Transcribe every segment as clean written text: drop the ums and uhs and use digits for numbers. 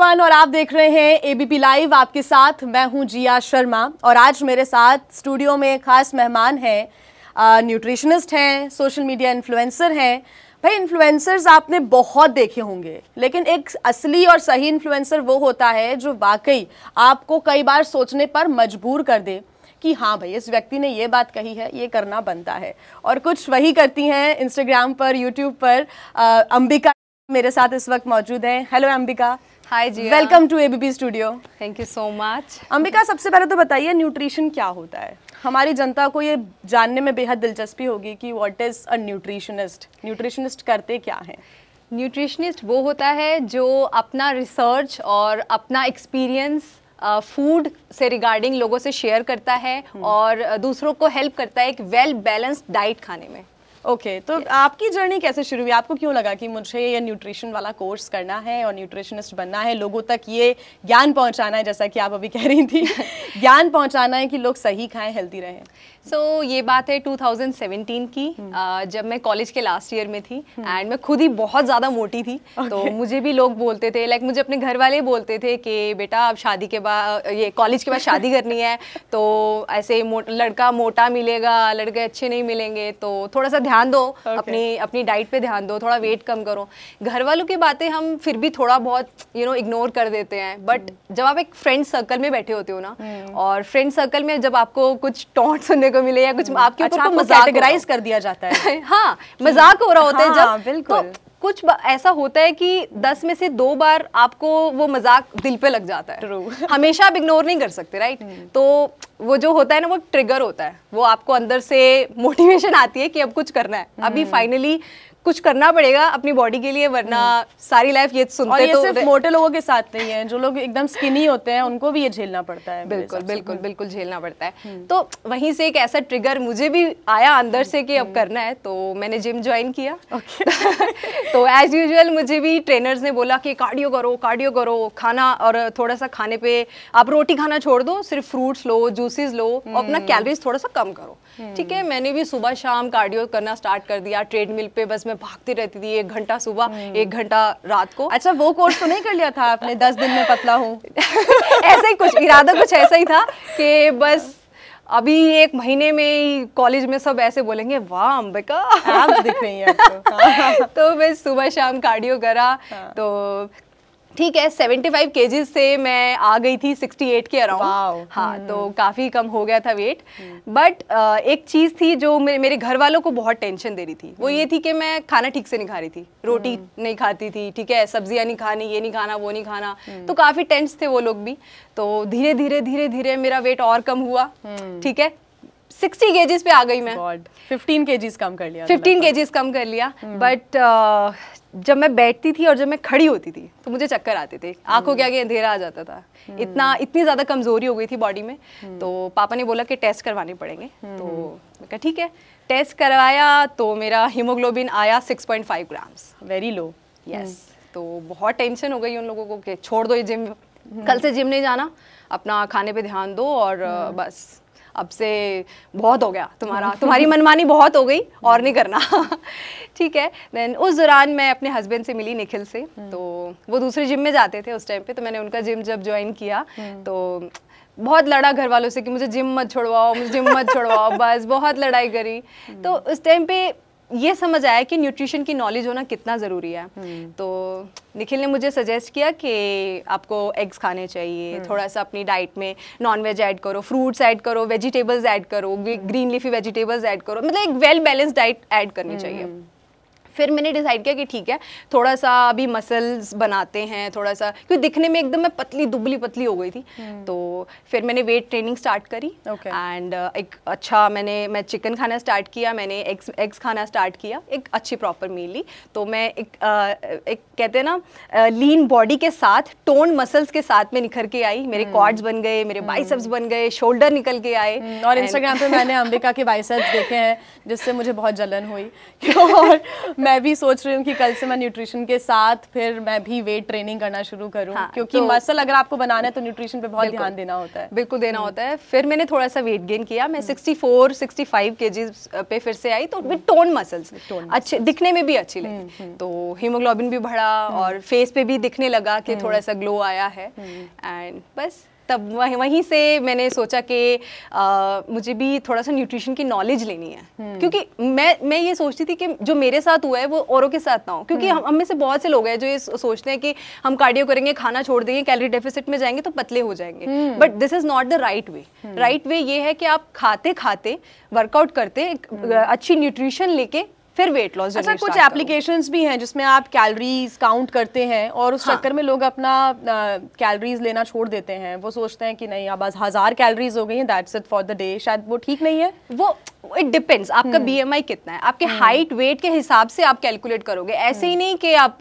Everyone और आप देख रहे हैं एबीपी लाइव। आपके साथ मैं हूं जिया शर्मा और आज मेरे साथ स्टूडियो में खास मेहमान हैं, न्यूट्रिशनिस्ट हैं, सोशल मीडिया इन्फ्लुएंसर हैं। भाई इन्फ्लुएंसर्स आपने बहुत देखे होंगे, लेकिन एक असली और सही इन्फ्लुएंसर वो होता है जो वाकई आपको कई बार सोचने पर मजबूर कर दे कि हाँ भाई इस व्यक्ति ने ये बात कही है, ये करना बनता है। और कुछ वही करती हैं इंस्टाग्राम पर, यूट्यूब पर। अंबिका मेरे साथ इस वक्त मौजूद हैं। Hello Ambika. Hi ji, welcome to ABP studio. Thank you so much. Ambika, सबसे पहले तो बताइए न्यूट्रिशन क्या होता है? हमारी जनता को ये जानने में बेहद दिलचस्पी होगी कि what is a nutritionist. Nutritionist करते क्या हैं? न्यूट्रिशनिस्ट वो होता है जो अपना रिसर्च और अपना एक्सपीरियंस फूड से रिगार्डिंग लोगों से शेयर करता है और दूसरों को हेल्प करता है एक वेल बैलेंस्ड डाइट खाने में। ओके, तो आपकी जर्नी कैसे शुरू हुई? आपको क्यों लगा कि मुझे ये न्यूट्रिशन वाला कोर्स करना है और न्यूट्रिशनिस्ट बनना है, लोगों तक ये ज्ञान पहुंचाना है, जैसा कि आप अभी कह रही थी ज्ञान पहुंचाना है कि लोग सही खाएं, हेल्दी रहें? ये बात है 2017 की, जब मैं कॉलेज के लास्ट ईयर में थी एंड मैं खुद ही बहुत ज़्यादा मोटी थी। तो मुझे भी लोग बोलते थे, लाइक मुझे अपने घर वाले बोलते थे कि बेटा अब शादी के बाद, ये कॉलेज के बाद शादी करनी है तो ऐसे लड़का मोटा मिलेगा, लड़के अच्छे नहीं मिलेंगे, तो थोड़ा सा ध्यान दो, अपनी डाइट पे ध्यान दो, थोड़ा वेट कम करो। घर वालों की बातें हम फिर भी थोड़ा बहुत इग्नोर कर देते हैं, बट जब आप एक फ्रेंड सर्कल में बैठे होते हो ना, और फ्रेंड सर्कल में जब आपको कुछ टॉन्ट सुनने को मिले या कुछ आपके ऊपर को मजाक कैटेगराइज कर दिया जाता है हाँ, मजाक हो रहा होता है जब, बिल्कुल। तो कुछ ऐसा होता है कि 10 में से 2 बार आपको वो मजाक दिल पे लग जाता है। हमेशा आप इग्नोर नहीं कर सकते, राइट? तो वो जो होता है ना, वो ट्रिगर होता है, वो आपको अंदर से मोटिवेशन आती है कि अब कुछ करना है, अभी फाइनली कुछ करना पड़ेगा अपनी बॉडी के लिए, वरना सारी लाइफ ये सुनते। और ये तो सिर्फ मोटे लोगों के साथ नहीं है, जो लोग एकदम स्किनी होते हैं उनको भी ये झेलना पड़ता है। बिल्कुल बिल्कुल बिल्कुल झेलना पड़ता है। तो वहीं से एक ऐसा ट्रिगर मुझे भी आया अंदर से कि अब करना है, तो मैंने जिम ज्वाइन किया। तो एज यूजुअल मुझे भी ट्रेनर्स ने बोला कि कार्डियो करो, खाना और थोड़ा सा खाने पे आप रोटी खाना छोड़ दो, सिर्फ फ्रूट्स लो, जूसेस लो, और अपना कैलोरीज थोड़ा सा कम करो। ठीक है, मैंने भी सुबह शाम कार्डियो करना स्टार्ट कर दिया। ट्रेडमिल पे बस मैं भागती रहती थी, 1 घंटा सुबह, 1 घंटा रात को। अच्छा, वो कोर्स तो नहीं कर लिया था आपने 10 दिन में पतला हूँ? ऐसा ही कुछ इरादा कुछ ऐसा ही था कि बस अभी 1 महीने में कॉलेज में सब ऐसे बोलेंगे वाह अंबिका एब्स दिख रही है आपको। तो बस सुबह शाम कार्डियो करा। तो ठीक है, 75 kg से मैं आ गई थी 68 के अराउंड। हाँ, तो काफ़ी कम हो गया था वेट। बट एक चीज़ थी जो मेरे घर वालों को बहुत टेंशन दे रही थी, वो ये थी कि मैं खाना ठीक से नहीं खा रही थी, रोटी नहीं खाती थी, ठीक है, सब्जियां नहीं खानी, ये नहीं खाना, वो नहीं खाना। तो काफ़ी टेंस थे वो लोग भी। तो धीरे धीरे मेरा वेट और कम हुआ। ठीक है, 60 kgs पे आ गई मैं। 15 kgs कम कर लिया। 15 kgs कम कर लिया। बट जब मैं बैठती थी और जब मैं खड़ी होती थी तो मुझे चक्कर आते थे, आंखों के आगे अंधेरा आ जाता था, इतनी ज़्यादा कमज़ोरी हो गई थी बॉडी में। तो पापा ने बोला कि टेस्ट करवाने पड़ेंगे। तो मैं कहा ठीक है, टेस्ट करवाया तो मेरा हीमोग्लोबिन आया 6.5 ग्राम्स। Very low. यस। तो बहुत टेंशन हो गई उन लोगों को कि छोड़ दो ये जिम, कल से जिम नहीं जाना, अपना खाने पे ध्यान दो और बस अब से बहुत हो गया तुम्हारी मनमानी बहुत हो गई और नहीं करना। ठीक है। देन उस दौरान मैं अपने हस्बैंड से मिली, निखिल से। तो वो दूसरे जिम में जाते थे उस टाइम पे, तो मैंने उनका जिम जब ज्वाइन किया तो बहुत लड़ा घर वालों से कि मुझे जिम मत छुड़वाओ, बस बहुत लड़ाई करी। तो उस टाइम पे ये समझ आया कि न्यूट्रिशन की नॉलेज होना कितना ज़रूरी है। तो निखिल ने मुझे सजेस्ट किया कि आपको एग्स खाने चाहिए, थोड़ा सा अपनी डाइट में नॉन वेज ऐड करो, फ्रूट्स ऐड करो, वेजिटेबल्स ऐड करो, ग्रीन लीफी वेजिटेबल्स ऐड करो, मतलब एक वेल बैलेंस्ड डाइट ऐड करनी चाहिए। फिर मैंने डिसाइड किया कि ठीक है, थोड़ा सा अभी मसल्स बनाते हैं, थोड़ा सा, क्योंकि दिखने में एकदम मैं पतली दुबली पतली हो गई थी। तो फिर मैंने वेट ट्रेनिंग स्टार्ट करी। एंड एक अच्छा मैं चिकन खाना स्टार्ट किया, मैंने एग्स खाना स्टार्ट किया, एक अच्छी प्रॉपर मील ली। तो मैं एक कहते हैं ना, लीन बॉडी के साथ टोन मसल्स के साथ में निखर के आई। मेरे क्वाड्स बन गए, मेरे बाइसेप्स बन गए, शोल्डर निकल के आए। और इंस्टाग्राम पे मैंने अंबिका के बाइसेप्स देखे हैं जिससे मुझे बहुत जलन हुई। और मैं भी सोच रही हूँ कि कल से मैं न्यूट्रिशन के साथ फिर मैं भी वेट ट्रेनिंग करना शुरू करूँ। हाँ, क्योंकि मसल अगर आपको बनाना है तो न्यूट्रिशन पे बहुत ध्यान देना होता है। बिल्कुल देना होता है। फिर मैंने थोड़ा सा वेट गेन किया, मैं 64-65 केजीज पे फिर से आई, तो विद टोन मसल्स अच्छे दिखने में भी अच्छी लगी, तो हीमोग्लोबिन भी बढ़ा और फेस पे भी दिखने लगा कि थोड़ा सा ग्लो आया है। एंड बस तब वहीं से मैंने सोचा कि मुझे भी थोड़ा सा न्यूट्रिशन की नॉलेज लेनी है, क्योंकि मैं ये सोचती थी कि जो मेरे साथ हुआ है वो औरों के साथ ना हो, क्योंकि हम में से बहुत से लोग हैं जो ये सोचते हैं कि हम कार्डियो करेंगे, खाना छोड़ देंगे, कैलोरी डेफिसिट में जाएंगे तो पतले हो जाएंगे, but this is not the right way. Right way ये है कि आप खाते खाते वर्कआउट करते अच्छी न्यूट्रिशन लेके फिर वेट लॉस। अच्छा, कुछ एप्लीकेशंस भी हैं जिसमें आप कैलोरीज काउंट करते हैं और उस चक्कर में लोग अपना कैलोरीज लेना छोड़ देते हैं। वो सोचते हैं कि नहीं अब 1000 कैलोरीज हो गई हैं, that's it for the day. शायद वो ठीक नहीं है। वो इट डिपेंड्स, आपका बीएमआई कितना है, आपके हाइट वेट के हिसाब से आप कैलकुलेट करोगे। ऐसे ही नहीं कि आप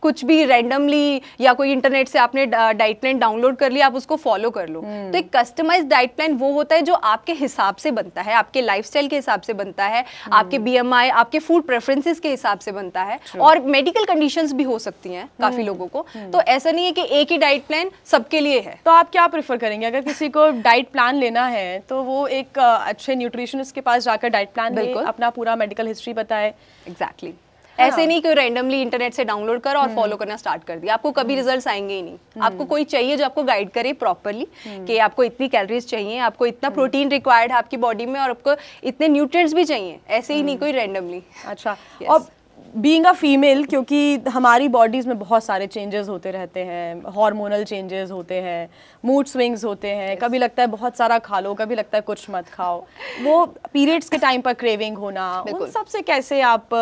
कुछ भी रैंडमली या कोई इंटरनेट से आपने डाइट प्लान डाउनलोड कर लिया आप उसको फॉलो कर लो। तो एक कस्टमाइज्ड डाइट प्लान वो होता है जो आपके हिसाब से बनता है, आपके लाइफस्टाइल के हिसाब से बनता है, आपके बीएमआई आपके फूड प्रेफरेंसेस के हिसाब से बनता है, और मेडिकल कंडीशंस भी हो सकती हैं काफी लोगों को। तो ऐसा नहीं है कि एक ही डाइट प्लान सबके लिए है। तो आप क्या प्रेफर करेंगे अगर किसी को डाइट प्लान लेना है? तो वो एक अच्छे न्यूट्रिशनिस्ट के पास जाकर डाइट प्लान ले, अपना पूरा मेडिकल हिस्ट्री बताए। एग्जैक्टली ऐसे नहीं कि रैंडमली इंटरनेट से डाउनलोड करो और फॉलो करना स्टार्ट कर दिया, आपको कभी रिजल्ट्स आएंगे ही नहीं। आपको कोई चाहिए जो आपको गाइड करे प्रॉपरली कि आपको इतनी कैलोरीज चाहिए, आपको इतना प्रोटीन रिक्वायर्ड है आपकी बॉडी में, और आपको इतने न्यूट्रिएंट्स भी चाहिए, ऐसे ही नहीं कोई रैंडमली। अच्छा, और बीइंग अ फीमेल, क्योंकि हमारी बॉडीज़ में बहुत सारे चेंजेस होते रहते हैं, हार्मोनल चेंजेस होते हैं, मूड स्विंग्स होते हैं, कभी लगता है बहुत सारा खा लो, कभी लगता है कुछ मत खाओ, वो पीरियड्स के टाइम पर क्रेविंग होना, उन सबसे कैसे आप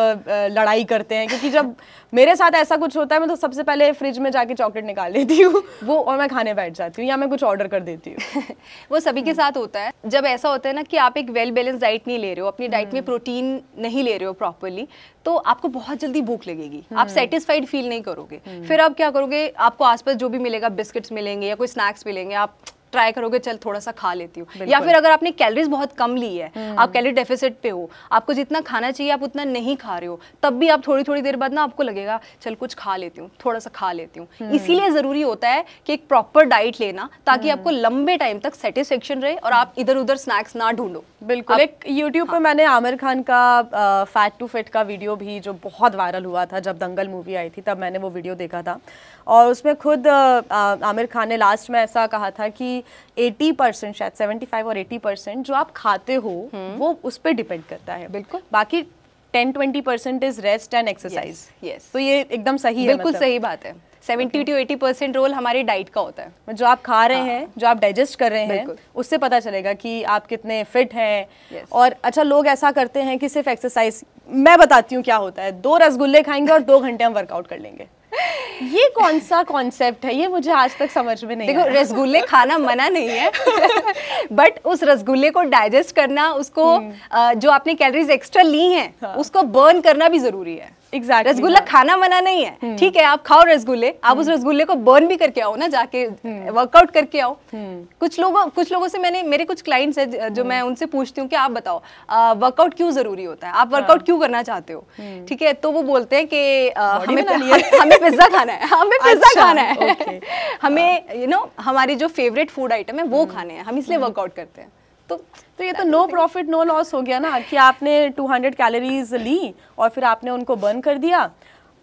लड़ाई करते हैं? क्योंकि जब मेरे साथ ऐसा कुछ होता है मैं तो सबसे पहले फ्रिज में जाके चॉकलेट निकाल लेती हूँ वो, और मैं खाने बैठ जाती हूँ या मैं कुछ ऑर्डर कर देती हूँ। वो सभी के साथ होता है। जब ऐसा होता है ना कि आप एक वेल बैलेंस डाइट नहीं ले रहे हो, अपनी डाइट में प्रोटीन नहीं ले रहे हो प्रॉपरली, तो आपको बहुत जल्दी भूख लगेगी, आप सेटिस्फाइड फील नहीं करोगे। फिर आप क्या करोगे, आपको आसपास जो भी मिलेगा, बिस्किट्स मिलेंगे या कोई स्नैक्स मिलेंगे, आप ट्राई करोगे चल थोड़ा सा खा लेती हूँ। या फिर अगर आपने कैलोरीज बहुत कम ली है, आप कैलोरी डेफिसिट पे हो, आपको जितना खाना चाहिए आप उतना नहीं खा रहे हो, तब भी आप थोड़ी थोड़ी देर बाद ना आपको लगेगा चल कुछ खा लेती हूँ, थोड़ा सा खा लेती हूँ। इसीलिए जरूरी होता है कि एक प्रॉपर डाइट लेना, ताकि आपको लंबे टाइम तक सेटिस्फेक्शन रहे और आप इधर उधर स्नैक्स ना ढूंढो। बिल्कुल। एक यूट्यूब पे मैंने आमिर खान का फैट टू फिट का वीडियो भी जो बहुत वायरल हुआ था, जब दंगल मूवी आई थी तब मैंने वो वीडियो देखा था, और उसमें खुद आमिर खान ने लास्ट में ऐसा कहा था कि 80% शायद 75 और 80% जो आप खाते हो वो उस पर डिपेंड करता है। बिल्कुल। बाकी 10-20% is rest and exercise. Yes, तो ये एकदम सही है, बिल्कुल सही बात है। 70 to 80% रोल हमारी डाइट का होता है। जो आप खा रहे हैं, जो आप डाइजेस्ट कर रहे हैं, उससे पता चलेगा कि आप कितने फिट हैं। और अच्छा, लोग ऐसा करते हैं कि सिर्फ एक्सरसाइज, मैं बताती हूँ क्या होता है, 2 रसगुल्ले खाएंगे और 2 घंटे हम वर्कआउट कर लेंगे। ये कौन सा कॉन्सेप्ट है? ये मुझे आज तक समझ में नहीं देखो, रसगुल्ले खाना मना नहीं है बट उस रसगुल्ले को डाइजेस्ट करना, उसको जो आपने कैलोरीज एक्स्ट्रा ली हैं उसको बर्न करना भी जरूरी है। Exactly, रसगुल्ला खाना मना नहीं है, ठीक है आप खाओ रसगुल्ले, आप उस रसगुल्ले को बर्न भी करके आओ ना, जाके वर्कआउट करके आओ। कुछ लोगों से मेरे कुछ क्लाइंट्स हैं जो मैं उनसे पूछती हूँ कि आप बताओ वर्कआउट क्यों जरूरी होता है, आप वर्कआउट क्यों करना चाहते हो, ठीक है? तो वो बोलते हैं कि हमें पिज्जा खाना है, हमें पिज्जा खाना है, हमें हमारी जो फेवरेट फूड आइटम है वो खाने हैं, हम इसलिए वर्कआउट करते हैं। तो ये तो नो प्रॉफिट नो लॉस हो गया ना, कि आपने 200 कैलोरीज ली और फिर आपने उनको बर्न कर दिया,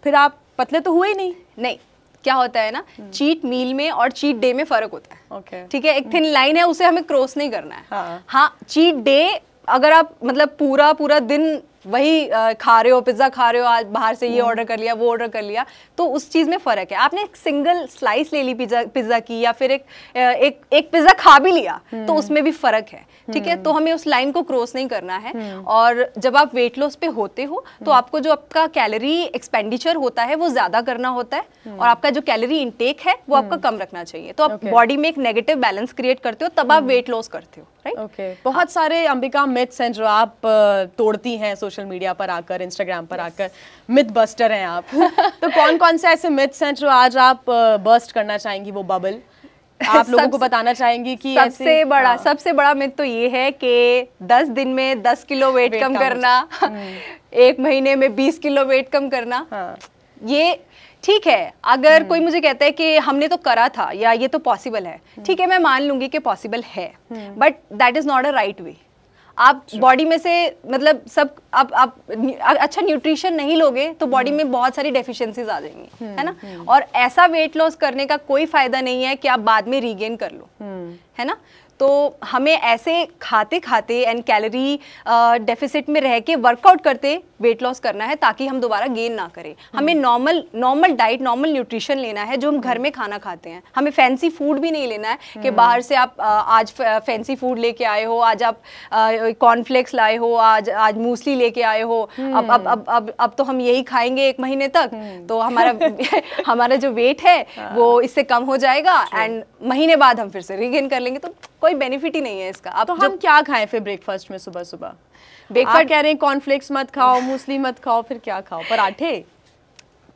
फिर आप पतले तो हुए ही नहीं। क्या होता है ना, चीट मील में और चीट डे में फर्क होता है। okay. ठीक है, एक थिन लाइन है, उसे हमें क्रॉस नहीं करना है। हाँ, चीट डे अगर आप मतलब पूरा दिन वही खा रहे हो, पिज्जा खा रहे हो, आज बाहर से ये ऑर्डर कर लिया, वो ऑर्डर कर लिया, तो उस चीज में फर्क है। आपने एक सिंगल स्लाइस ले ली पिज्जा की, या फिर एक पिज्जा खा भी लिया, तो उसमें भी फर्क है। ठीक है, तो हमें उस लाइन को क्रॉस नहीं करना है। और जब आप वेट लॉस पे होते हो तो आपको जो आपका कैलोरी एक्सपेंडिचर होता है वो ज्यादा करना होता है, और आपका जो कैलोरी इंटेक है वो आपका कम रखना चाहिए। तो आप बॉडी में एक नेगेटिव बैलेंस क्रिएट करते हो, तब आप वेट लॉस करते हो, राइट? ओके। बहुत सारे अंबिका मिथ्स हैं जो आप तोड़ती हैं सोशल मीडिया पर आकर, इंस्टाग्राम पर आकर, मिथ बस्टर हैं आप। तो कौन कौन से ऐसे मिथ्स हैं जो आज आप बस्ट करना चाहेंगी, वो बबल? आप लोगों को बताना चाहेंगी कि सबसे बड़ा मिथ तो ये है कि 10 दिन में 10 किलो वेट कम करना, 1 महीने में 20 किलो वेट कम करना। ये ठीक है, अगर कोई मुझे कहता है कि हमने तो करा था या ये तो पॉसिबल है, ठीक है, मैं मान लूंगी कि पॉसिबल है, but that is not a right way. आप बॉडी में से मतलब सब आप अच्छा न्यूट्रिशन नहीं लोगे तो बॉडी में बहुत सारी डेफिशिएंसीज आ जाएंगी, है ना। और ऐसा वेट लॉस करने का कोई फायदा नहीं है कि आप बाद में रीगेन कर लो, है ना। तो हमें ऐसे खाते खाते एंड कैलोरी डेफिसिट में रह के वर्कआउट करते वेट लॉस करना है ताकि हम दोबारा गेन ना करें। हमें नॉर्मल डाइट, नॉर्मल न्यूट्रिशन लेना है जो हम घर में खाना खाते हैं। हमें फैंसी फूड भी नहीं लेना है कि बाहर से आप आज फैंसी फूड लेके आए हो, आज आप कॉर्नफ्लेक्स लाए हो, आज मूसली लेके आए हो, अब तो हम यही खाएंगे 1 महीने तक, तो हमारा जो वेट है वो इससे कम हो जाएगा एंड महीने बाद हम फिर से रीगेन कर लेंगे। तो कोई बेनिफिट ही नहीं है इसका। अब तो हम क्या खाएं फिर ब्रेकफास्ट में? सुबह सुबह ब्रेकफास्ट कह रहे हैं कॉर्नफ्लेक्स मत खाओ, मूसली मत खाओ, फिर क्या खाओ?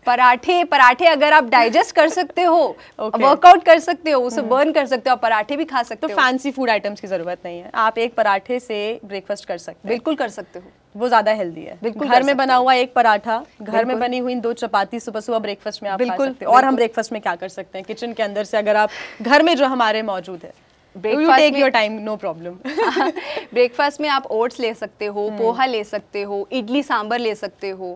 पराठे अगर आप डाइजेस्ट कर सकते हो, वर्कआउट कर सकते हो, उसे बर्न कर सकते हो, पराठे भी खा सकते हो। तो फैंसी फूड आइटम्स की जरूरत नहीं है, आप एक पराठे से ब्रेकफास्ट कर सकते हैं। बिल्कुल कर सकते हो, वो ज्यादा हेल्दी है। घर में बना हुआ एक पराठा, घर में बनी हुई 2 चपाती सुबह सुबह ब्रेकफास्ट में आप खा सकते हो। और हम ब्रेकफास्ट में क्या कर सकते हैं किचन के अंदर से, अगर आप घर में जो हमारे मौजूद है, take your time, no problem. Breakfast में आप ओट्स ले सकते हो, पोहा ले सकते हो, इडली सांभर ले सकते हो,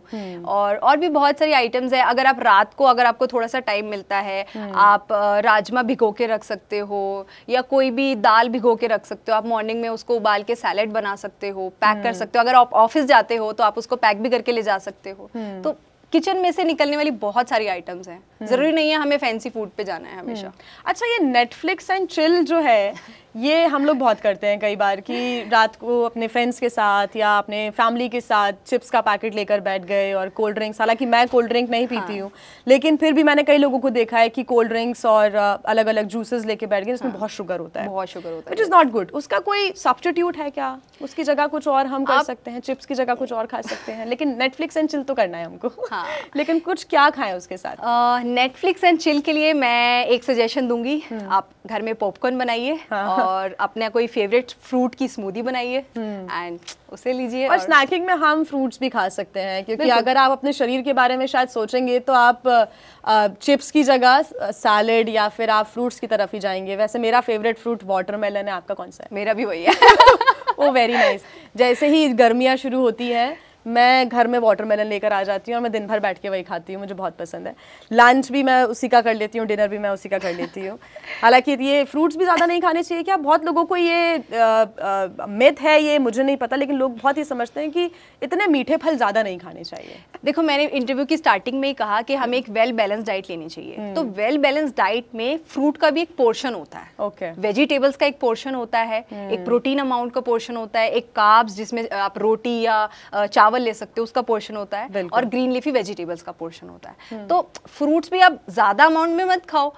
और भी बहुत सारी आइटम्स है। अगर आप रात को, अगर आपको थोड़ा सा टाइम मिलता है, आप राजमा भिगो के रख सकते हो या कोई भी दाल भिगो के रख सकते हो। आप मॉर्निंग में उसको उबाल के सैलेड बना सकते हो, पैक कर सकते हो। अगर आप ऑफिस जाते हो तो आप उसको पैक भी करके ले जा सकते हो। तो किचन में से निकलने वाली बहुत सारी आइटम्स हैं, जरूरी नहीं है हमें फैंसी फूड पे जाना है हमेशा। अच्छा, ये नेटफ्लिक्स एंड चिल जो है, ये हम लोग बहुत करते हैं कई बार कि रात को अपने फ्रेंड्स के साथ या अपने फैमिली के साथ चिप्स का पैकेट लेकर बैठ गए और कोल्ड ड्रिंक्स। हालांकि मैं कोल्ड ड्रिंक नहीं पीती हूँ, लेकिन फिर भी मैंने कई लोगों को देखा है कि कोल्ड ड्रिंक्स और अलग अलग जूसेस लेके बैठ गए जिसमें बहुत शुगर होता है, विच इज नॉट गुड। उसका कोई सब्स्टिट्यूट है क्या? उसकी जगह कुछ और हम कर सकते हैं, चिप्स की जगह कुछ और खा सकते हैं, लेकिन नेटफ्लिक्स एंड चिल तो करना है हमको। लेकिन कुछ क्या खाएं उसके साथ? नेटफ्लिक्स एंड चिल के लिए मैं एक सजेशन दूंगी, आप घर में पॉपकॉर्न बनाइए और अपने कोई फेवरेट फ्रूट की स्मूदी बनाइए एंड उसे लीजिए। और स्नैकिंग में हम फ्रूट्स भी खा सकते हैं, क्योंकि अगर आप अपने शरीर के बारे में शायद सोचेंगे तो आप चिप्स की जगह सैलेड या फिर आप फ्रूट्स की तरफ ही जाएंगे। वैसे मेरा फेवरेट फ्रूट वाटरमेलन है, आपका कौन सा है? मेरा भी वही है। ओ वेरी नाइस। जैसे ही गर्मियाँ शुरू होती है मैं घर में वाटरमेलन लेकर आ जाती हूँ और मैं दिन भर बैठ के वही खाती हूँ, मुझे बहुत पसंद है। लंच भी मैं उसी का कर लेती हूँ, डिनर भी मैं उसी का कर लेती हूँ। हालांकि ये फ्रूट्स भी ज़्यादा नहीं खाने चाहिए क्या? बहुत लोगों को ये मिथ है, ये मुझे नहीं पता, लेकिन लोग बहुत ही समझते हैं कि इतने मीठे फल ज़्यादा नहीं खाने चाहिए। देखो, मैंने इंटरव्यू की स्टार्टिंग में ही कहा कि हमें एक वेल बैलेंस डाइट लेनी चाहिए। तो वेल बैलेंस डाइट में फ्रूट का भी एक पोर्शन होता है, ओके, वेजिटेबल्स का एक पोर्शन होता है, एक प्रोटीन अमाउंट का पोर्शन होता है, एक कार्ब्स जिसमें आप रोटी या चावल ले सकते हो उसका पोर्शन होता है, और ग्रीन लीफी वेजिटेबल्स का पोर्शन होता है। तो फ्रूट्स भी आप ज्यादा अमाउंट में मत खाओ,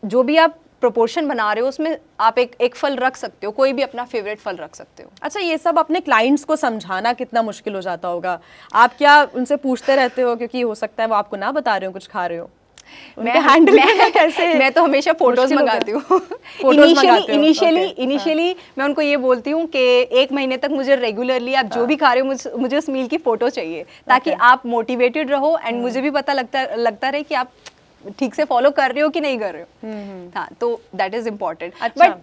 जो भी आप प्रोपोर्शन बना रहे हो उसमें आप एक फल रख सकते हो, कोई भी अपना फेवरेट फल रख सकते हो। अच्छा, ये सब अपने क्लाइंट्स को समझाना कितना मुश्किल हो जाता होगा? आप क्या उनसे पूछते रहते हो, क्योंकि हो सकता है वो आपको ना बता रहे हो कुछ खा रहे हो? मैं तो हमेशा फोटोज मंगाती हूँ। इनिशियली मैं उनको ये बोलती हूँ कि 1 महीने तक मुझे रेगुलरली आप जो भी खा रहे हो मुझे उस मील की फोटो चाहिए, ताकि आप मोटिवेटेड रहो एंड मुझे भी पता लगता रहे कि आप ठीक से फॉलो कर रहे हो कि नहीं कर रहे हो। हाँ, तो दैट इज इम्पोर्टेंट।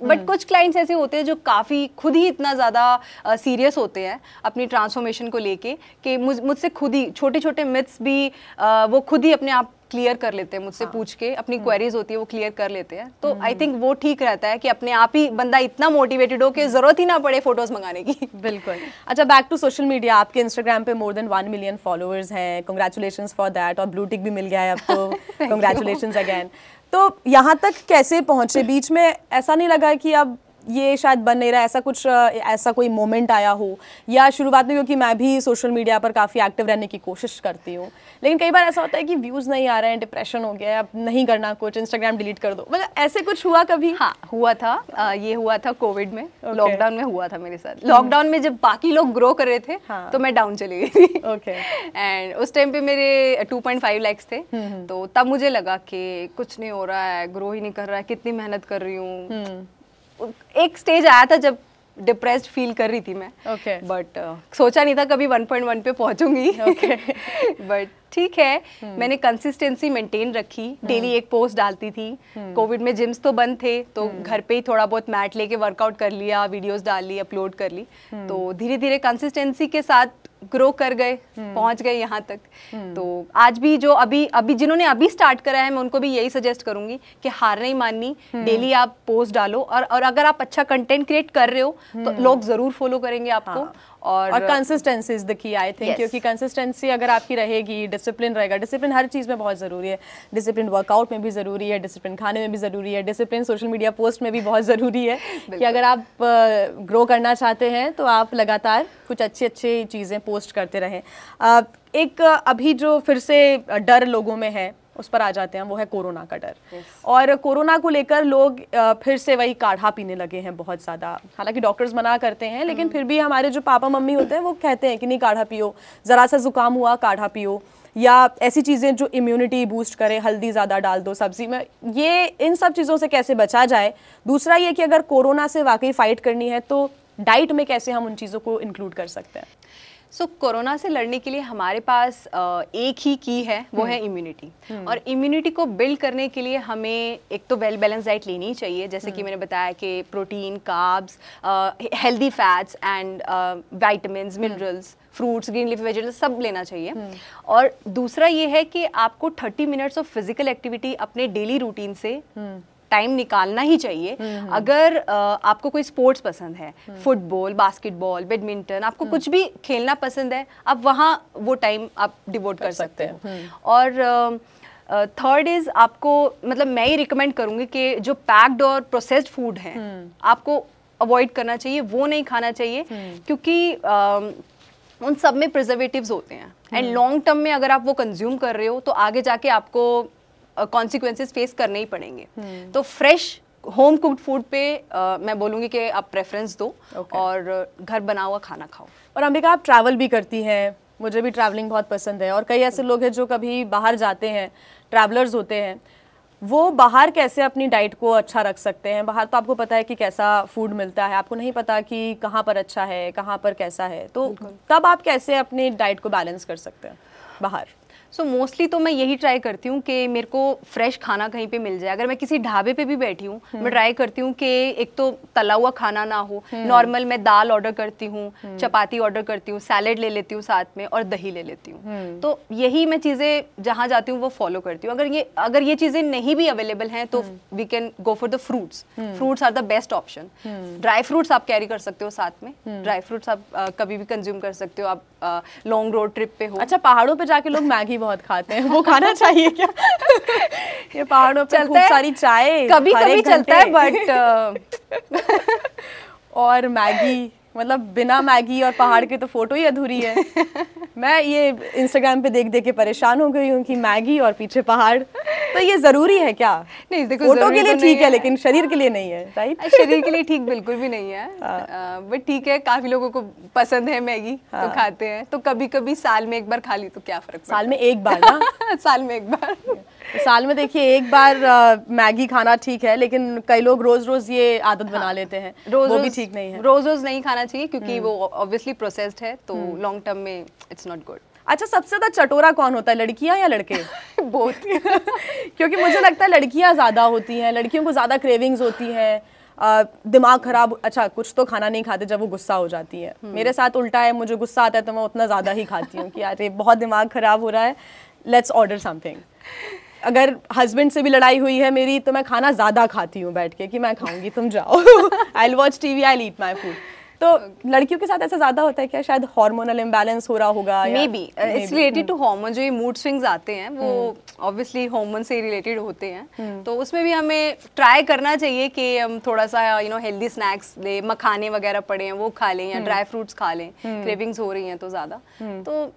बट कुछ क्लाइंट्स ऐसे होते हैं जो काफ़ी खुद ही इतना ज़्यादा सीरियस होते हैं अपनी ट्रांसफॉर्मेशन को लेके कि मुझसे खुद ही छोटे छोटे मिथ्स भी वो खुद ही अपने आप क्लियर कर लेते हैं, मुझसे पूछ के अपनी क्वेरीज होती है वो क्लियर कर लेते हैं। तो आई थिंक वो ठीक रहता है कि अपने आप ही बंदा इतना मोटिवेटेड हो कि जरूरत ही ना पड़े फोटोज मंगाने की। बिल्कुल। अच्छा, बैक टू सोशल मीडिया, आपके इंस्टाग्राम पे more than 1 मिलियन फॉलोअर्स हैं, कंग्रेचुलेशंस फॉर दैट, और ब्लू टिक भी मिल गया है आपको, कंग्रेचुलेशंस अगेन। तो यहाँ तक कैसे पहुँचे? बीच में ऐसा नहीं लगा कि अब ये शायद बन नहीं रहा, ऐसा कोई मोमेंट आया हो, या शुरुआत में, क्योंकि मैं भी सोशल मीडिया पर काफ़ी एक्टिव रहने की कोशिश करती हूँ, लेकिन कई बार ऐसा होता है कि व्यूज़ नहीं आ रहे हैं, डिप्रेशन हो गया है, अब नहीं करना कुछ, इंस्टाग्राम डिलीट कर दो, मतलब ऐसे कुछ हुआ कभी? हाँ हुआ था, ये हुआ था कोविड में, लॉकडाउन में हुआ था मेरे साथ। लॉकडाउन में जब बाकी लोग ग्रो कर रहे थे तो मैं डाउन चली गई थी। एंड उस टाइम पे मेरे 2.5 लाख थे, तो तब मुझे लगा कि कुछ नहीं हो रहा है, ग्रो ही नहीं कर रहा है, कितनी मेहनत कर रही हूँ। एक स्टेज आया था जब डिप्रेस्ड फील कर रही थी मैं, बट सोचा नहीं था कभी 1.1 पे पहुंचूंगी। बट ठीक है, मैंने कंसिस्टेंसी मेंटेन रखी, डेली एक पोस्ट डालती थी। कोविड में जिम्स तो बंद थे, तो घर पे ही थोड़ा बहुत मैट लेके वर्कआउट कर लिया, वीडियोस डाल ली, अपलोड कर ली, तो धीरे धीरे कंसिस्टेंसी के साथ ग्रो कर गए, पहुंच गए यहाँ तक। तो आज भी जो अभी जिन्होंने अभी स्टार्ट करा है, मैं उनको भी यही सजेस्ट करूंगी कि हार नहीं माननी, डेली आप पोस्ट डालो, और अगर आप अच्छा कंटेंट क्रिएट कर रहे हो तो लोग जरूर फॉलो करेंगे आपको। और consistency is the key, I think, क्योंकि कंसिस्टेंसी अगर आपकी रहेगी, डिसिप्लिन रहेगा, डिसिप्लिन हर चीज़ में बहुत ज़रूरी है, डिसिप्लिन वर्कआउट में भी ज़रूरी है, डिसिप्लिन खाने में भी ज़रूरी है, डिसिप्लिन सोशल मीडिया पोस्ट में भी बहुत ज़रूरी है कि अगर आप ग्रो करना चाहते हैं तो आप लगातार कुछ अच्छी चीज़ें पोस्ट करते रहें। एक अभी जो फिर से डर लोगों में है, उस पर आ जाते हैं, वो है कोरोना का डर। और कोरोना को लेकर लोग फिर से वही काढ़ा पीने लगे हैं बहुत ज़्यादा। हालांकि डॉक्टर्स मना करते हैं, लेकिन फिर भी हमारे जो पापा मम्मी होते हैं वो कहते हैं कि नहीं, काढ़ा पियो, ज़रा सा जुकाम हुआ काढ़ा पियो, या ऐसी चीज़ें जो इम्यूनिटी बूस्ट करे, हल्दी ज़्यादा डाल दो सब्जी में। ये इन सब चीज़ों से कैसे बचा जाए? दूसरा ये कि अगर कोरोना से वाकई फ़ाइट करनी है तो डाइट में कैसे हम उन चीज़ों को इंक्लूड कर सकते हैं? कोरोना से लड़ने के लिए हमारे पास एक ही की है, वो है इम्यूनिटी। और इम्यूनिटी को बिल्ड करने के लिए हमें एक तो वेल बैलेंस डाइट लेनी चाहिए, जैसे कि मैंने बताया कि protein, carbs, healthy fats and vitamins, minerals, fruits, green leaf vegetables सब लेना चाहिए। और दूसरा ये है कि आपको 30 मिनट्स ऑफ फिजिकल एक्टिविटी अपने डेली रूटीन से टाइम निकालना ही चाहिए। अगर आपको कोई स्पोर्ट्स पसंद है, फुटबॉल, बास्केटबॉल, बैडमिंटन, आपको कुछ भी खेलना पसंद है, आप वहाँ वो टाइम आप डिवोट कर सकते हो। और थर्ड इज, आपको मतलब मैं ही रिकमेंड करूँगी कि जो पैक्ड और प्रोसेस्ड फूड है आपको अवॉइड करना चाहिए, वो नहीं खाना चाहिए, क्योंकि उन सब में प्रिजर्वेटिव्स होते हैं। एंड लॉन्ग टर्म में अगर आप वो कंज्यूम कर रहे हो तो आगे जाके आपको कॉन्सिक्वेंसेस फेस करने ही पड़ेंगे। तो फ्रेश होम कुक्ड फूड पे मैं बोलूँगी कि आप प्रेफरेंस दो और घर बना हुआ खाना खाओ। और अंबिका, आप ट्रैवल भी करती हैं, मुझे भी ट्रैवलिंग बहुत पसंद है, और कई ऐसे लोग हैं जो कभी बाहर जाते हैं, ट्रैवलर्स होते हैं, वो बाहर कैसे अपनी डाइट को अच्छा रख सकते हैं? बाहर तो आपको पता है कि कैसा फूड मिलता है, आपको नहीं पता कि कहाँ पर अच्छा है, कहाँ पर कैसा है, तो तब आप कैसे अपनी डाइट को बैलेंस कर सकते हैं बाहर? मोस्टली तो मैं यही ट्राई करती हूँ कि मेरे को फ्रेश खाना कहीं पे मिल जाए। अगर मैं किसी ढाबे पे भी बैठी हूँ, मैं ट्राई करती हूँ कि एक तो तला हुआ खाना ना हो। नॉर्मल मैं दाल ऑर्डर करती हूँ, चपाती ऑर्डर करती हूँ, सैलेड ले लेती हूँ साथ में, और दही ले लेती हूँ। तो यही मैं चीज़ें जहाँ जाती हूँ वो फॉलो करती हूँ। अगर ये चीज़ें नहीं भी अवेलेबल हैं तो we can go for the fruits. Fruits are the best option. Dry fruits आप कैरी कर सकते हो साथ में, ड्राई फ्रूट्स आप कभी भी कंज्यूम कर सकते हो, आप लॉन्ग रोड ट्रिप पे हो। अच्छा, पहाड़ों पे जाके लोग मैगी बहुत खाते हैं, वो खाना चाहिए क्या? ये पहाड़ों पे खूब सारी चाय कभी कभी चलता है, बट और मैगी, मतलब बिना मैगी और पहाड़ के तो फोटो ही अधूरी है। मैं ये इंस्टाग्राम पे देख देख के परेशान हो गई हूँ कि मैगी और पीछे पहाड़, तो ये जरूरी है क्या? नहीं, देखो, फोटो के लिए ठीक है, लेकिन शरीर के लिए नहीं है, राइट? शरीर के लिए ठीक बिल्कुल भी नहीं है, बट ठीक है, काफी लोगों को पसंद है मैगी, तो खाते हैं। तो कभी कभी साल में एक बार खा ली तो क्या फर्क पड़ता है? साल में एक बार ना? साल में एक बार। साल में देखिए एक बार मैगी खाना ठीक है, लेकिन कई लोग रोज रोज ये आदत बना लेते हैं, वो भी ठीक नहीं है। रोज रोज नहीं खाना चाहिए, क्योंकि वो ऑब्वियसली प्रोसेस्ड है, तो लॉन्ग टर्म में इट्स नॉट गुड। अच्छा, सबसे ज्यादा चटोरा कौन होता है, लड़कियां या लड़के? बोथ। क्योंकि मुझे लगता है लड़कियां ज्यादा होती हैं, लड़कियों को ज्यादा क्रेविंग्स होती हैं, दिमाग खराब। अच्छा, कुछ तो खाना नहीं खाते जब वो गुस्सा हो जाती है। मेरे साथ उल्टा है, मुझे गुस्सा आता है तो मैं उतना ज्यादा ही खाती हूँ कि यार ये बहुत दिमाग खराब हो रहा है, लेट्स ऑर्डर समथिंग। अगर हस्बैंड से भी लड़ाई हुई है मेरी, तो मैं खाना ज्यादा खाती हूँ बैठ के कि मैं खाऊंगी, तुम जाओ। I will watch TV, I will eat my food. तो लड़कियों के साथ ऐसा ज्यादा होता है क्या, शायद हार्मोनल इम्बैलेंस हो रहा होगा? Maybe it's related to hormone. जो ये मूड स्विंग्स आते हैं वो ऑब्वियसली हार्मोन से रिलेटेड होते हैं, तो उसमें भी हमें ट्राई करना चाहिए कि हम थोड़ा सा हेल्दी स्नैक्स ले, मखाने वगैरह पड़े हैं वो खा लें, या ड्राई फ्रूट्स खा लें, क्रेविंग्स हो रही हैं तो ज़्यादा। तो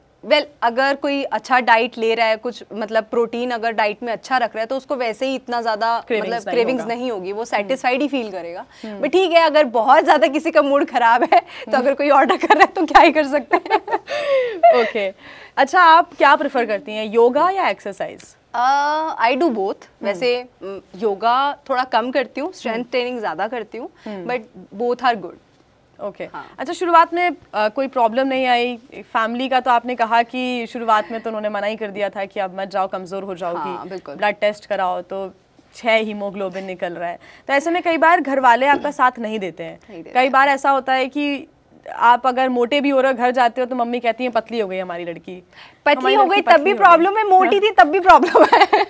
अगर कोई अच्छा डाइट ले रहा है, कुछ मतलब प्रोटीन अगर डाइट में अच्छा रख रहा है, तो उसको वैसे ही इतना ज्यादा मतलब क्रेविंग्स नहीं होगी, वो सेटिस्फाइड ही फील करेगा। बट ठीक है, अगर बहुत ज्यादा किसी का मूड खराब है तो अगर कोई ऑर्डर कर रहा है तो क्या ही कर सकते हैं। ओके अच्छा, आप क्या प्रेफर करती हैं, योगा या एक्सरसाइज? I do both. वैसे योगा थोड़ा कम करती हूँ, स्ट्रेंथ ट्रेनिंग ज्यादा करती हूँ, but both are good. Okay अच्छा, शुरुआत में कोई प्रॉब्लम नहीं आई? फैमिली का तो आपने कहा कि शुरुआत में तो उन्होंने मना ही कर दिया था कि अब मत जाओ, कमज़ोर हो जाओगी, ब्लड टेस्ट कराओ तो 6 हीमोग्लोबिन निकल रहा है। तो ऐसे में कई बार घर वाले आपका साथ नहीं देते हैं। कई बार ऐसा होता है कि आप अगर मोटे भी हो रहे हो, घर जाते हो तो मम्मी कहती है पतली हो गई हमारी लड़की, पतली हो गई तब भी प्रॉब्लम है, मोटी थी तब भी प्रॉब्लम है।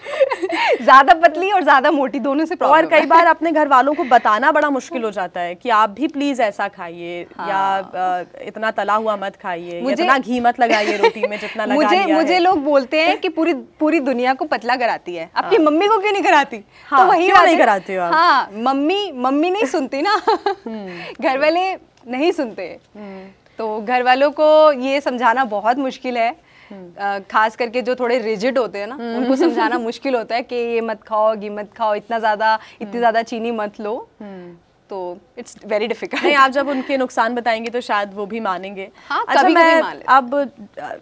ज्यादा पतली और ज्यादा मोटी दोनों से प्रॉब्लम। और कई बार अपने घर वालों को बताना बड़ा मुश्किल हो जाता है कि आप भी प्लीज ऐसा खाइए, या इतना तला हुआ मत खाइए, इतना घी मत लगाइए रोटी में जितना लगा लिया है। मुझे लोग बोलते हैं कि पूरी दुनिया को पतला कराती है, आपकी मम्मी को क्यों नहीं कराती? तो वही नहीं कराती हो? हाँ, मम्मी नहीं सुनती ना, घर वाले नहीं सुनते। तो घर वालों को ये समझाना बहुत मुश्किल है, खास करके जो थोड़े रिजिड होते हैं ना, उनको समझाना मुश्किल होता है कि ये मत खाओ, घी मत खाओ, इतनी ज्यादा चीनी मत लो। तो इट्स वेरी डिफिकल्ट। नहीं, आप जब उनके नुकसान बताएंगे तो शायद वो भी मानेंगे। हाँ, अच्छा, कभी मैं मान अब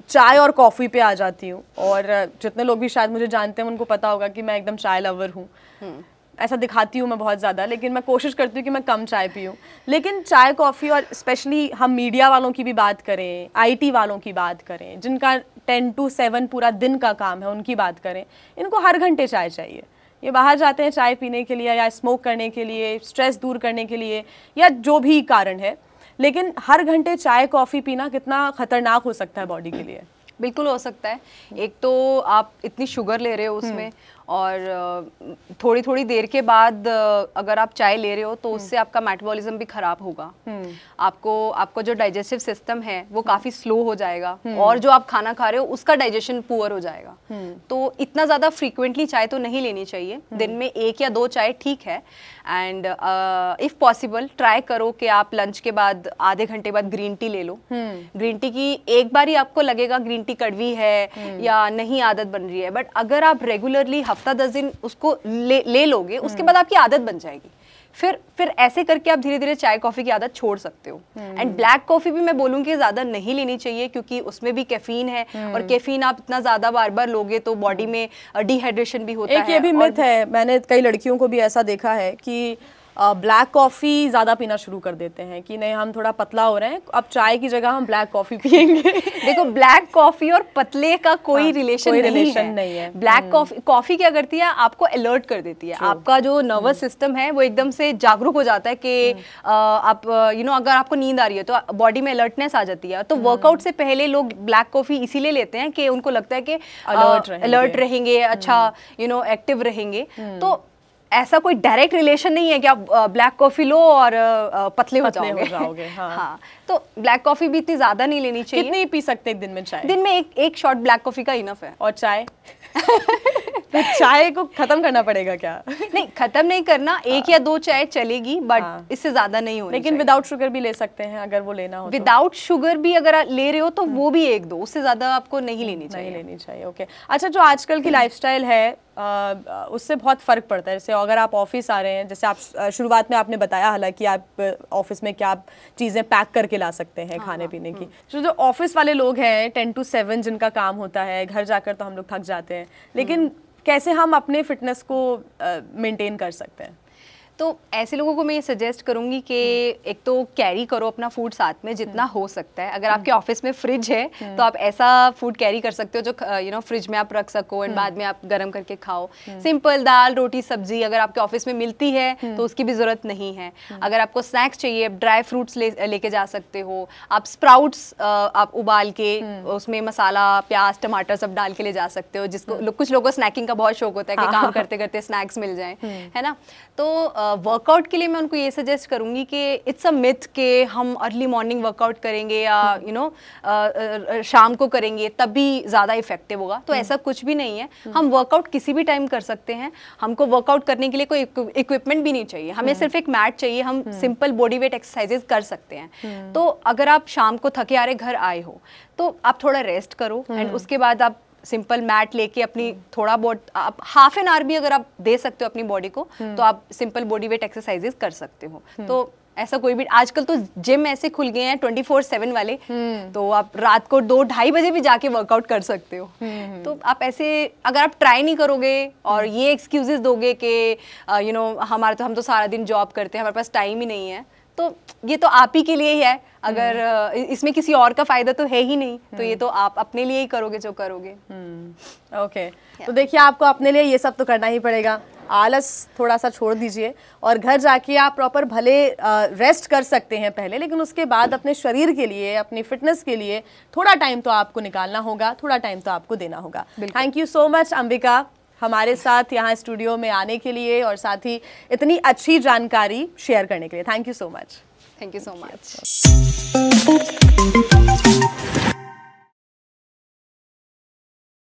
चाय और कॉफी पे आ जाती हूँ, और जितने लोग भी शायद मुझे जानते हैं उनको पता होगा कि मैं एकदम चाय लवर हूँ। ऐसा दिखाती हूँ मैं बहुत ज़्यादा, लेकिन मैं कोशिश करती हूँ कि मैं कम चाय पीऊँ। लेकिन चाय कॉफ़ी, और स्पेशली हम मीडिया वालों की भी बात करें, IT वालों की बात करें, जिनका 10 to 7 पूरा दिन का काम है, उनकी बात करें, इनको हर घंटे चाय चाहिए। ये बाहर जाते हैं चाय पीने के लिए, या स्मोक करने के लिए, स्ट्रेस दूर करने के लिए, या जो भी कारण है, लेकिन हर घंटे चाय कॉफ़ी पीना कितना ख़तरनाक हो सकता है बॉडी के लिए? बिल्कुल हो सकता है। एक तो आप इतनी शुगर ले रहे हो उसमें, और थोड़ी थोड़ी देर के बाद अगर आप चाय ले रहे हो तो उससे आपका मेटाबॉलिज्म भी खराब होगा। आपको जो डाइजेस्टिव सिस्टम है वो काफ़ी स्लो हो जाएगा, और जो आप खाना खा रहे हो उसका डाइजेशन पुअर हो जाएगा। तो इतना ज़्यादा फ्रीक्वेंटली चाय तो नहीं लेनी चाहिए, दिन में 1 या 2 चाय ठीक है। एंड इफ़ पॉसिबल ट्राई करो कि आप लंच के बाद आधे घंटे बाद ग्रीन टी ले लो। ग्रीन टी की एक बार ही आपको लगेगा ग्रीन टी कड़वी है या नहीं आदत बन रही है, बट अगर आप रेगुलरली हफ्ता 10 दिन उसको ले लोगे, उसके बाद आपकी आदत बन जाएगी। फिर ऐसे करके आप धीरे धीरे चाय कॉफी की आदत छोड़ सकते हो। एंड ब्लैक कॉफी भी मैं बोलूँगी ज़्यादा नहीं लेनी चाहिए, क्योंकि उसमें भी कैफीन है, और कैफीन आप इतना ज़्यादा बार बार लोगे तो बॉडी में डिहाइड्रेशन भी होता है। एक ये भी मिथ है, मैंने कई लड़कियों को भी ऐसा देखा है कि ब्लैक कॉफ़ी ज़्यादा पीना शुरू कर देते हैं कि नहीं हम थोड़ा पतला हो रहे हैं, अब चाय की जगह हम ब्लैक कॉफ़ी पियेंगे। देखो, ब्लैक कॉफ़ी और पतले का कोई रिलेशन नहीं है। ब्लैक कॉफ़ी क्या करती है, आपको अलर्ट कर देती है। आपका जो नर्वस सिस्टम है वो एकदम से जागरूक हो जाता है कि आप अगर आपको नींद आ रही है तो बॉडी में अलर्टनेस आ जाती है। तो वर्कआउट से पहले लोग ब्लैक कॉफ़ी इसीलिए लेते हैं कि उनको लगता है कि अलर्ट रहेंगे, अच्छा एक्टिव रहेंगे। तो ऐसा कोई डायरेक्ट रिलेशन नहीं है कि आप ब्लैक कॉफी लो और पतले हो जाओगे। हाँ, तो ब्लैक कॉफी भी इतनी ज्यादा नहीं लेनी चाहिए। कितनी पी सकते एक दिन में चाय? दिन में एक शॉट ब्लैक कॉफी का इनफ है। और चाय? तो चाय को खत्म करना पड़ेगा क्या? नहीं, खत्म नहीं करना, 1 या 2 चाय चलेगी, बट इससे ज्यादा नहीं होनी। लेकिन विदाउट शुगर भी ले सकते हैं अगर वो लेना हो। विदाउट शुगर भी अगर आप ले रहे हो तो वो भी 1-2, उससे ज्यादा आपको नहीं लेनी चाहिए। ओके अच्छा, जो आजकल की लाइफस्टाइल है उससे बहुत फ़र्क पड़ता है। जैसे अगर आप ऑफिस आ रहे हैं, जैसे आप शुरुआत में आपने बताया हालांकि आप ऑफिस में क्या चीज़ें पैक करके ला सकते हैं खाने पीने की। जो ऑफिस वाले लोग हैं 10 to 7 जिनका काम होता है, घर जाकर तो हम लोग थक जाते हैं, लेकिन कैसे हम अपने फिटनेस को मेंटेन कर सकते हैं? तो ऐसे लोगों को मैं ये सजेस्ट करूंगी कि एक तो कैरी करो अपना फूड साथ में जितना हो सकता है। अगर आपके ऑफिस में फ्रिज है तो आप ऐसा फूड कैरी कर सकते हो जो फ्रिज में आप रख सको एंड बाद में आप गर्म करके खाओ। सिंपल दाल रोटी सब्जी अगर आपके ऑफिस में मिलती है तो उसकी भी ज़रूरत नहीं है। अगर आपको स्नैक्स चाहिए, ड्राई फ्रूट्स लेके जा सकते हो आप। स्प्राउट्स आप उबाल के उसमें मसाला प्याज टमाटर सब डाल के ले जा सकते हो, जिसको कुछ लोगों को स्नैकिंग का बहुत शौक होता है कि काम करते करते स्नैक्स मिल जाए, है ना। तो वर्कआउट के लिए मैं उनको ये सजेस्ट करूँगी कि इट्स अ मिथ कि हम अर्ली मॉर्निंग वर्कआउट करेंगे या यू नो शाम को करेंगे तभी ज़्यादा इफेक्टिव होगा, तो ऐसा कुछ भी नहीं है। हम वर्कआउट किसी भी टाइम कर सकते हैं। हमको वर्कआउट करने के लिए कोई इक्विपमेंट भी नहीं चाहिए, हमें सिर्फ एक मैट चाहिए, हम सिंपल बॉडी वेट एक्सरसाइजेज कर सकते हैं। तो अगर आप शाम को थके हारे घर आए हो तो आप थोड़ा रेस्ट करो एंड उसके बाद आप सिंपल मैट लेके अपनी थोड़ा बहुत आप हाफ एन आवर भी अगर आप दे सकते हो अपनी बॉडी को, तो आप सिंपल बॉडी वेट एक्सरसाइजेज कर सकते हो। तो ऐसा कोई भी, आजकल तो जिम ऐसे खुल गए हैं 24/7 वाले, तो आप रात को 2-2:30 बजे भी जाके वर्कआउट कर सकते हो। तो आप ऐसे अगर आप ट्राई नहीं करोगे और ये एक्सक्यूजेस दोगे कि यू नो हम तो सारा दिन जॉब करते हैं, हमारे पास टाइम ही नहीं है, तो ये तो आप ही के लिए ही है। अगर इसमें किसी और का फायदा तो है ही नहीं, तो ये तो आप अपने लिए ही करोगे जो करोगे। ओके, तो देखिए आपको अपने लिए ये सब तो करना ही पड़ेगा। आलस थोड़ा सा छोड़ दीजिए और घर जाके आप प्रॉपर भले रेस्ट कर सकते हैं पहले, लेकिन उसके बाद अपने शरीर के लिए, अपनी फिटनेस के लिए थोड़ा टाइम तो आपको निकालना होगा, थोड़ा टाइम तो आपको देना होगा। Thank you so much Ambika हमारे साथ यहाँ स्टूडियो में आने के लिए और साथ ही इतनी अच्छी जानकारी शेयर करने के लिए। Thank you so much. Thank you so much.